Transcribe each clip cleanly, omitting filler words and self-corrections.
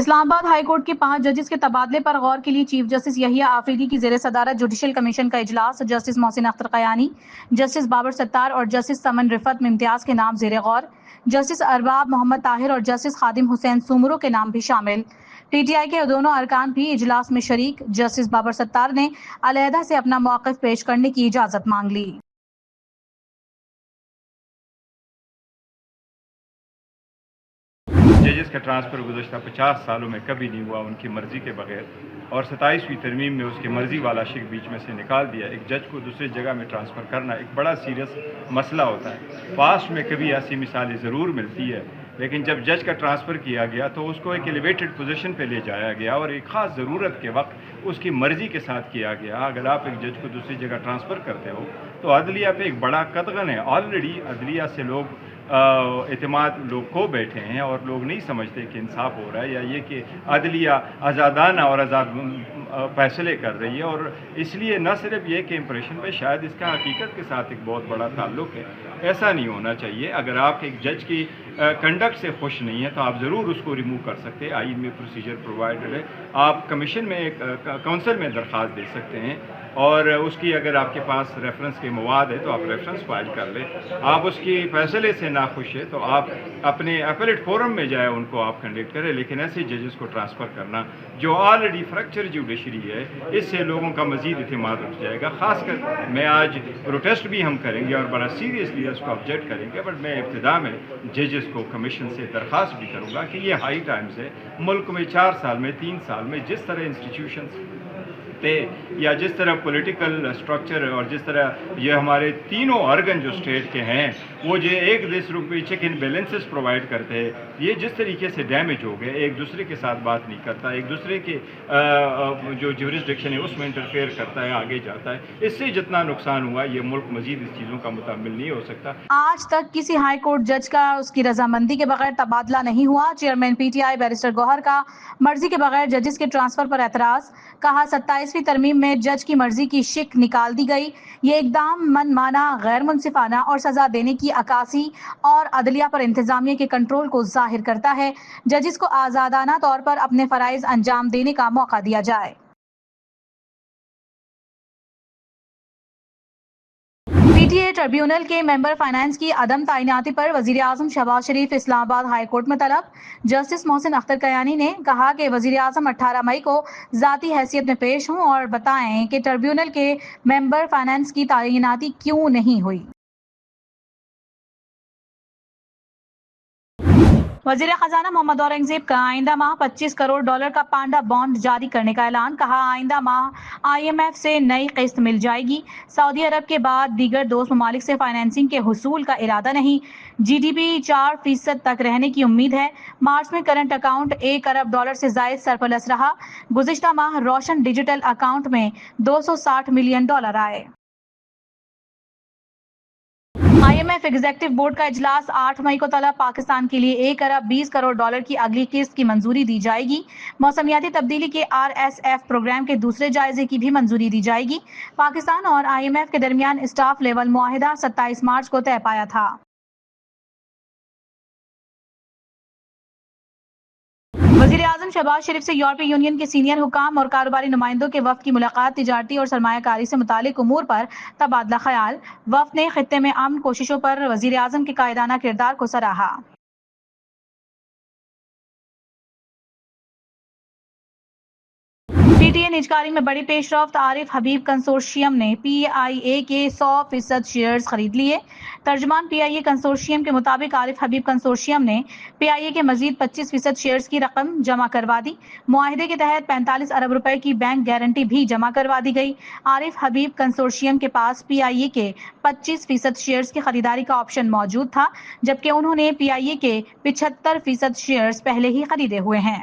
اسلام آباد high court کے 5 ججز کے تبادلے پر غور کے لیے چیف جسٹس یحییٰ آفریدی کی زیر صدارت جوڈیشل کمیشن کا اجلاس جسٹس محسن اختر قیانی، جسٹس بابر ستار اور جسٹس سمن رفعت ممتاز کے نام زیر غور، جسٹس ارباب محمد طاہر اور جسٹس خادم حسین سومرو کے نام بھی شامل۔ پی ٹی آئی کے دونوں ارکان بھی اجلاس میں شریک۔ جسٹس بابر ستار نے علیحدہ سے اپنا موقف پیش کرنے کی اجازت مانگ لی۔ ججز کا ٹرانسفر گزشتہ 50 سالوں میں کبھی نہیں ہوا ان کی مرضی کے بغیر، اور 27ویں ترمیم میں اس کی مرضی والا شک بیچ میں سے نکال دیا۔ ایک جج کو دوسری جگہ میں ٹرانسفر کرنا ایک بڑا سیریس مسئلہ ہوتا ہے۔ پاسٹ میں کبھی ایسی مثالیں ضرور ملتی ہے، لیکن جب جج کا ٹرانسفر کیا گیا تو اس کو ایک ایلیویٹڈ پوزیشن پہ لے جایا گیا اور ایک خاص ضرورت کے وقت اس کی مرضی کے ساتھ کیا گیا۔ اگر آپ ایک جج کو دوسری جگہ ٹرانسفر کرتے ہو تو عدلیہ پہ ایک بڑا قدغن ہے۔ آلریڈی عدلیہ سے لوگ اعتماد لوگ کھو بیٹھے ہیں اور لوگ نہیں سمجھتے کہ انصاف ہو رہا ہے یا یہ کہ عدلیہ آزادانہ اور آزاد فیصلے کر رہی ہے، اور اس لیے نہ صرف یہ کہ امپریشن میں شاید اس کا حقیقت کے ساتھ ایک بہت بڑا تعلق ہے۔ ایسا نہیں ہونا چاہیے۔ اگر آپ ایک جج کی کنڈکٹ سے خوش نہیں ہیں تو آپ ضرور اس کو ریموو کر سکتے ہیں۔ آئین میں پروسیجر پرووائڈڈ ہے۔ آپ کمیشن میں کونسل میں درخواست دے سکتے ہیں، اور اس کی اگر آپ کے پاس ریفرنس کے مواد ہے تو آپ ریفرنس فائل کر لیں۔ آپ اس کی فیصلے سے ناخوش ہے تو آپ اپنے اپیلیٹ فورم میں جائے، ان کو آپ کنڈکٹ کریں، لیکن ایسے ججز کو ٹرانسفر کرنا جو آلریڈی فریکچر جوڈیشری ہے، اس سے لوگوں کا مزید اعتماد اٹھ جائے گا۔ خاص کر میں آج پروٹیسٹ بھی ہم کریں گے اور بڑا سیریسلی اس کو آبجیکٹ کریں گے، بٹ میں ابتدا میں ججز کو کمیشن سے درخواست بھی کروں گا کہ یہ ہائی ٹائمز ہے۔ ملک میں 4 سال میں 3 سال میں جس طرح انسٹیٹیوشنز تھے یا جس طرح پولیٹیکل اسٹرکچر اور جس طرح یہ ہمارے تینوں ارگن جو اسٹیٹ کے ہیں وہ جو ایک دوسرے کو چیک اینڈ بیلنسز پرووائڈ کرتے ہیں، یہ جس طریقے سے ڈیمیج ہو گئے، ایک دوسرے کے ساتھ بات نہیں کرتا، ایک دوسرے کے جو جورسڈکشن ہے اس میں انٹرفیئر کرتا ہے، آگے جاتا ہے، اس سے جتنا نقصان ہوا یہ ملک مزید اس چیزوں کا متحمل نہیں ہو سکتا۔ آج تک کسی ہائی کورٹ جج کا اس کی رضامندی کے بغیر تبادلہ نہیں ہوا۔ Chairman P T I barrister Gohar کا مرضی کے بغیر ججز کے ٹرانسفر پر اعتراض، کہا 27ویں ترمیم میں جج کی مرضی کی شک نکال دی گئی۔ یہ اقدام من مانا، غیر منصفانہ اور سزا دینے کی عکاسی اور عدلیہ پر انتظامیہ کے کنٹرول کو ظاہر کرتا ہے۔ ججز کو آزادانہ طور پر اپنے فرائض انجام دینے کا موقع دیا جائے۔ پی ٹی اے ٹریبیونل کے ممبر فائنانس کی عدم تعیناتی پر وزیر اعظم شہباز شریف اسلام آباد ہائی کورٹ میں طلب۔ جسٹس محسن اختر قیانی نے کہا کہ وزیر اعظم 18 مئی کو ذاتی حیثیت میں پیش ہوں اور بتائیں کہ ٹریبیونل کے ممبر فائنانس کی تعیناتی کیوں نہیں ہوئی۔ وزیر خزانہ محمد اورنگزیب کا آئندہ ماہ $25 کروڑ کا پانڈا بانڈ جاری کرنے کا اعلان، کہا آئندہ ماہ آئی ایم ایف سے نئی قسط مل جائے گی۔ سعودی عرب کے بعد دیگر دوست ممالک سے فائنینسنگ کے حصول کا ارادہ نہیں۔ جی ڈی پی 4% تک رہنے کی امید ہے۔ مارچ میں کرنٹ اکاؤنٹ $1 ارب سے زائد سرپلس رہا۔ گزشتہ ماہ روشن ڈیجیٹل اکاؤنٹ میں $260 ملین آئے۔ I M F executive board کا اجلاس 8 مئی کو طلب، پاکستان کے لیے $1 ارب 20 کروڑ کی اگلی قسط کی منظوری دی جائے گی۔ موسمیاتی تبدیلی کے آر ایس ایف پروگرام کے دوسرے جائزے کی بھی منظوری دی جائے گی۔ پاکستان اور آئی ایم ایف کے درمیان اسٹاف لیول معاہدہ 27 مارچ کو طے پایا تھا۔ وزیر اعظم شہباز شریف سے یورپی یونین کے سینئر حکام اور کاروباری نمائندوں کے وفد کی ملاقات، تجارتی اور سرمایہ کاری سے متعلق امور پر تبادلہ خیال۔ وفد نے خطے میں امن کوششوں پر وزیر اعظم کے قائدانہ کردار کو سراہا۔ پی ٹی اے نجکاری میں بڑی پیش رفت، عارف حبیب کنسورشیم نے پی آئی اے کے 100% شیئرز خرید لیے۔ ترجمان پی آئی اے کنسورشیم کے مطابق عارف حبیب کنسورشیم نے پی آئی اے کے مزید 25% شیئرز کی رقم جمع کروا دی۔ معاہدے کے تحت 45 ارب روپے کی بینک گارنٹی بھی جمع کروا دی گئی۔ عارف حبیب کنسورشیم کے پاس پی آئی اے کے 25% شیئرز کی خریداری کا آپشن موجود تھا، جبکہ انہوں نے پی آئی اے کے 75% شیئرز پہلے ہی خریدے ہوئے ہیں۔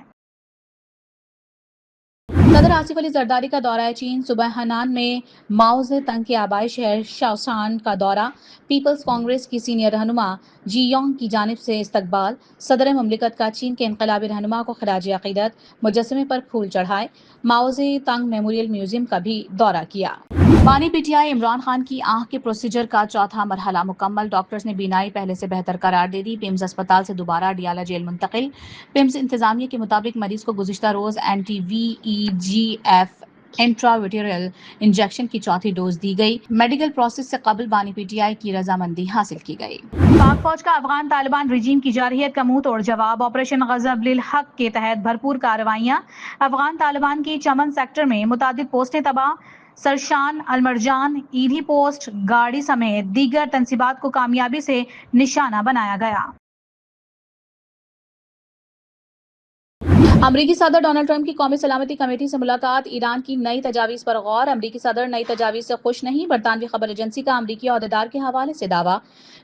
صدر آصف علی زرداری کا دورہ چین، صوبہ ہنان میں ماؤ زے تنگ کے آبائی شہر شاوشان کا دورہ، پیپلز کانگریس کی سینئر رہنما جی یونگ کی جانب سے استقبال، صدر مملکت کا چین کے انقلابی رہنما کو خراج عقیدت، مجسمے پر پھول چڑھائے، ماؤ زے تنگ میموریل میوزیم کا بھی دورہ کیا۔ بانی پی ٹی آئی عمران خان کی آنکھ کے پروسیجر کا چوتھا مرحلہ مکمل، ڈاکٹرز نے بینائی پہلے سے بہتر قرار دے دی، پیمز اسپتال سے دوبارہ ڈیالہ جیل منتقل۔ پیمز انتظامیہ کے مطابق مریض کو گزشتہ روز اینٹی وی ای جی ایف انٹراویٹریل انجیکشن کی چوتھی ڈوز دی گئی۔ میڈیکل پروسیس سے قبل بانی پی ٹی آئی کی رضامندی حاصل کی گئی۔ پاک فوج کا افغان طالبان رجیم کی جارحیت کا منہ توڑ جواب، آپریشن غضب للحق کے تحت بھرپور کارروائیاں، افغان طالبان کی چمن سیکٹر میں متعدد پوسٹیں تباہ، سرشان، المرجان، ایدھی پوسٹ، گاڑی سمیت دیگر تنصیبات کو کامیابی سے نشانہ بنایا گیا۔ امریکی صدر ڈونلڈ ٹرمپ کی قومی سلامتی کمیٹی سے ملاقات، ایران کی نئی تجاویز پر غور، امریکی صدر نئی تجاویز سے خوش نہیں، برطانوی خبر ایجنسی کا امریکی عہدیدار کے حوالے سے دعویٰ،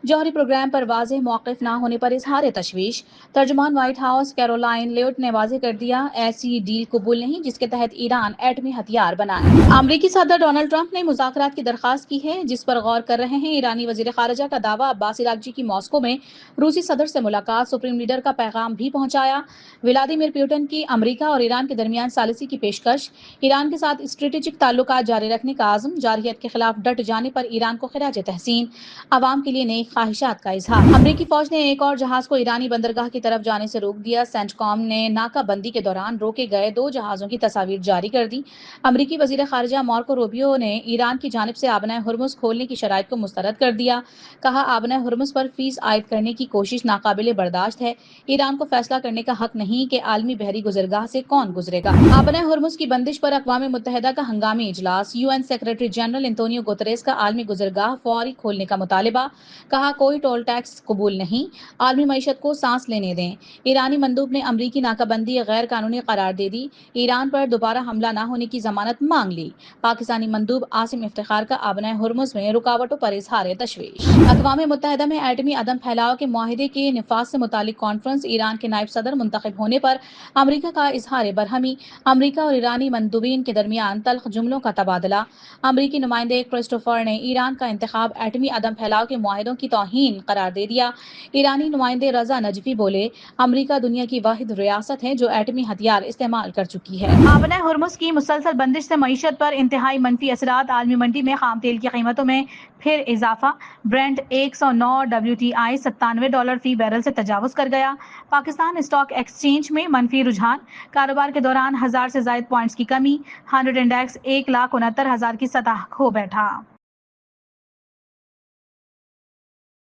جوہری پروگرام پر واضح موقف نہ ہونے پر اظہار تشویش، ترجمان وائٹ ہاؤس کیرولائن لیوٹ نے واضح کر دیا، ایسی ڈیل قبول نہیں جس کے تحت ایران ایٹمی ہتھیار بنائے۔ امریکی صدر ڈونلڈ ٹرمپ نے مذاکرات کی درخواست کی ہے جس پر غور کر رہے ہیں، ایرانی وزیر خارجہ کا دعویٰ، عباس عراقچی کی ماسکو میں روسی صدر سے ملاقات، سپریم لیڈر کا پیغام بھی پہنچایا، ولادیمیر پوٹن کی امریکہ اور ایران کے درمیان ثالثی کی پیشکش، ایران کے ساتھ اسٹریٹجک تعلقات جاری رکھنے کا عزم، جارحیت کے خلاف ڈٹ جانے پر ایران کو خراج تحسین، عوام کے لیے نئی خواہشات کا اظہار۔ امریکی فوج نے ایک اور جہاز کو ایرانی بندرگاہ کی طرف جانے سے روک دیا، سینٹ کام نے ناکہ بندی کے دوران روکے گئے 2 جہازوں کی تصاویر جاری کر دی۔ امریکی وزیر خارجہ مارکو روبیو نے ایران کی جانب سے آبنۂ ہرمز کھولنے کی شرائط کو مسترد کر دیا، کہا آبنۂ ہرمز پر فیس عائد کرنے کی کوشش ناقابل برداشت ہے، ایران کو فیصلہ کرنے کا حق نہیں کہ عالمی بحری گزرگاہ سے کون گزرے گا۔ آبنۂ ہرمز کی بندش پر اقوام متحدہ کا ہنگامی اجلاس، U N secretary general Antonio Guterres کا عالمی گزرگاہ فوری کھولنے کا مطالبہ، کہا کوئی ٹول ٹیکس قبول نہیں، عالمی معیشت کو سانس لینے دیں۔ ایرانی مندوب نے امریکی ناکہ بندی غیر قانونی قرار دے دی، ایران پر دوبارہ حملہ نہ ہونے کی ضمانت مانگ لی۔ پاکستانی مندوب عاصم افتخار کا آبنۂ ہرمز میں رکاوٹوں پر اظہار تشویش۔ اقوام متحدہ میں ایٹمی عدم پھیلاؤ کے معاہدے کے نفاذ سے متعلق کانفرنس، ایران کے نائب صدر منتخب ہونے پر امریکہ کا اظہار برہمی، امریکہ اور ایرانی مندوبین کے درمیان تلخ جملوں کا تبادلہ، امریکی نمائندے کرسٹوفر نے ایران کا انتخاب ایٹمی عدم پھیلاؤ کے معاہدوں کی توہین قرار دے دیا، ایرانی نمائندے رضا نجفی بولے، امریکہ دنیا کی واحد ریاست ہے جو ایٹمی ہتھیار استعمال کر چکی ہے۔ آبنۂ ہرمز کی مسلسل بندش سے معیشت پر انتہائی منفی اثرات، عالمی منڈی میں خام تیل کی قیمتوں میں پھر اضافہ، برنٹ 109 WTI $97 فی بیرل سے تجاوز کر گیا، پاکستان اسٹاک ایکسچینج میں منفی رجحان، کاروبار کے دوران 1000 سے زائد پوائنٹس کی کمی، 100 انڈیکس 1,69,000 کی سطح کھو بیٹھا۔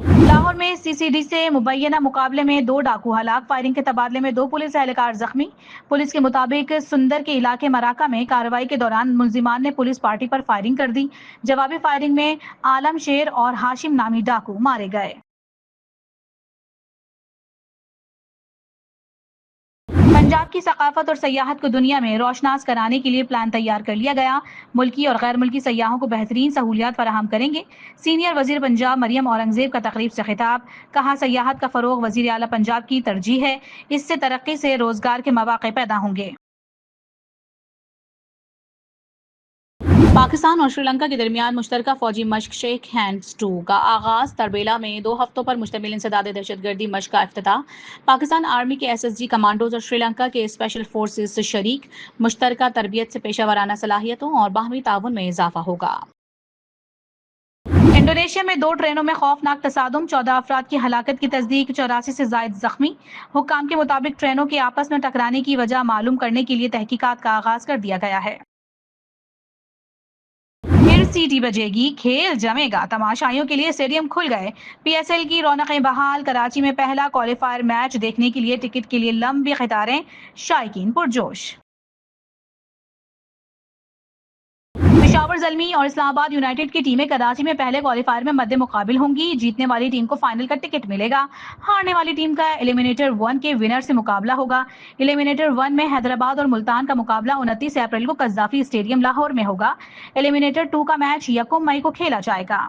لاہور میں سی سی ڈی سے مبینہ مقابلے میں 2 ڈاکو ہلاک، فائرنگ کے تبادلے میں 2 پولیس اہلکار زخمی، پولیس کے مطابق سندر کے علاقے مراکہ میں کارروائی کے دوران ملزمان نے پولیس پارٹی پر فائرنگ کر دی، جوابی فائرنگ میں عالم شیر اور ہاشم نامی ڈاکو مارے گئے۔ پنجاب کی ثقافت اور سیاحت کو دنیا میں روشناس کرانے کے لیے پلان تیار کر لیا گیا، ملکی اور غیر ملکی سیاحوں کو بہترین سہولیات فراہم کریں گے، سینئر وزیر پنجاب مریم اورنگزیب کا تقریب سے خطاب، کہا سیاحت کا فروغ وزیر اعلیٰ پنجاب کی ترجیح ہے، اس سے ترقی سے روزگار کے مواقع پیدا ہوں گے۔ پاکستان اور سری لنکا کے درمیان مشترکہ فوجی مشق شیک ہینڈز 2 کا آغاز، تربیلا میں 2 ہفتوں پر مشتمل انسداد دہشت گردی مشق کا افتتاح، پاکستان آرمی کے SSG کمانڈوز اور سری لنکا کے اسپیشل فورسز سے شریک، مشترکہ تربیت سے پیشہ ورانہ صلاحیتوں اور باہمی تعاون میں اضافہ ہوگا۔ انڈونیشیا میں 2 ٹرینوں میں خوفناک تصادم، 14 افراد کی ہلاکت کی تصدیق، 84 سے زائد زخمی، حکام کے مطابق ٹرینوں کے آپس میں ٹکرانے کی وجہ معلوم کرنے کے لیے تحقیقات کا آغاز کر دیا گیا ہے۔ پھر سیٹی بجے گی، کھیل جمے گا، تماشائیوں کے لیے اسٹیڈیم کھل گئے، PSL کی رونقیں بحال، کراچی میں پہلا کوالیفائر میچ دیکھنے کے لیے ٹکٹ کے لیے لمبی قطاریں، شائقین پرجوش۔ پشاور زلمی اور اسلام آباد یونائیٹڈ کی ٹیمیں کراچی میں پہلے کوالیفائر میں مد مقابل ہوں گی، جیتنے والی ٹیم کو فائنل کا ٹکٹ ملے گا، ہارنے والی ٹیم کا ایلیمینیٹر 1 کے ونر سے مقابلہ ہوگا۔ ایلیمینیٹر 1 میں حیدرآباد اور ملتان کا مقابلہ 29 اپریل کو قذافی اسٹیڈیم لاہور میں ہوگا، ایلیمینیٹر 2 کا میچ 1 مئی کو کھیلا جائے گا۔